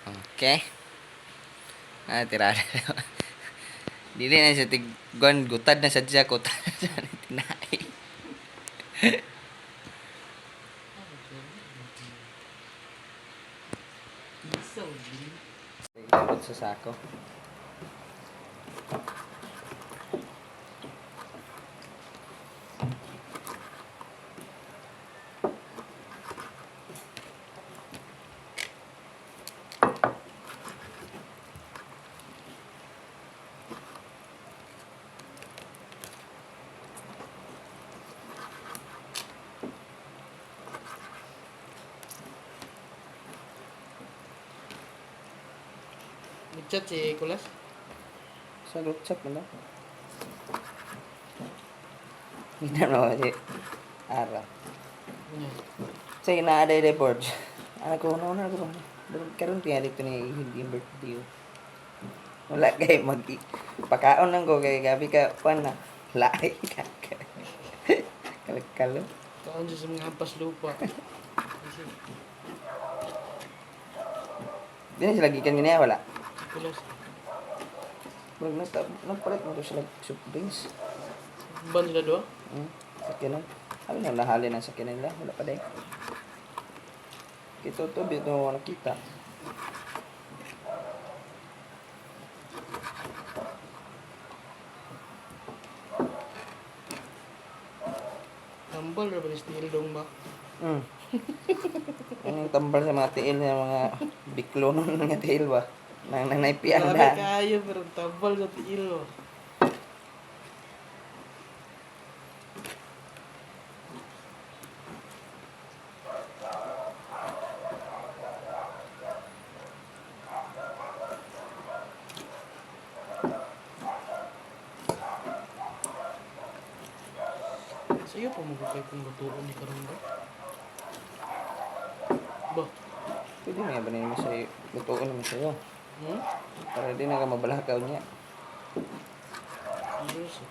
Okay. Tirada. Dili na sa tiggon, gutad na sadya ko. Tinai. Ikot sa sako. Nag-chat si Kulas? Sa group chat mo lang. Hindi na si Ara. Ano? Sige na ada report. Ano ko na ko. Karon tiya dito ni hindi birthday. Wala kay mag pakaon lang ko kay gabi ka kuan na. Lahi ka. Kalkalo. Kaon siya sa mga hampas lupa. Di na sila gikan ganyan wala. Si Kulas. Wag nagpalit mo to sila soup drinks. Ban sila doon? Sakinan. Ano na nahali ng sakinan nila? Wala pa din. Ito to dito mo nakita. Tambal na ba ni Steel dong ba? Ano yung tambal sa mga tiil ng mga biklo nun ng tiil ba? Nang nanaypian Grabe na. kayo pero tambal sa tiil oh. Sa'yo pa magkakay kung lutuan ni Karon ba? Ba? Pwede nga ba naman sa'yo? Lutuin naman sa'yo. Para di na ka mabalakaw niya. Yes.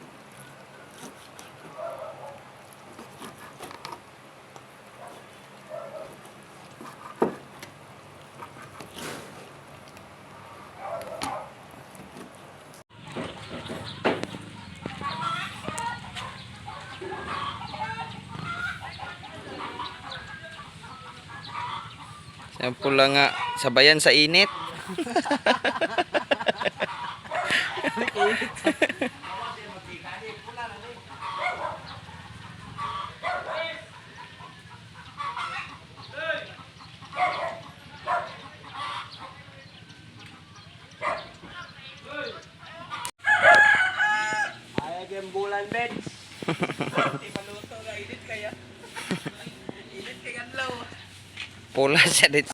Sample lang nga, sabayan sa init. Ay, game bulan, Ben. Di maluto ka, init kaya. Init kaya low. Pula siya dito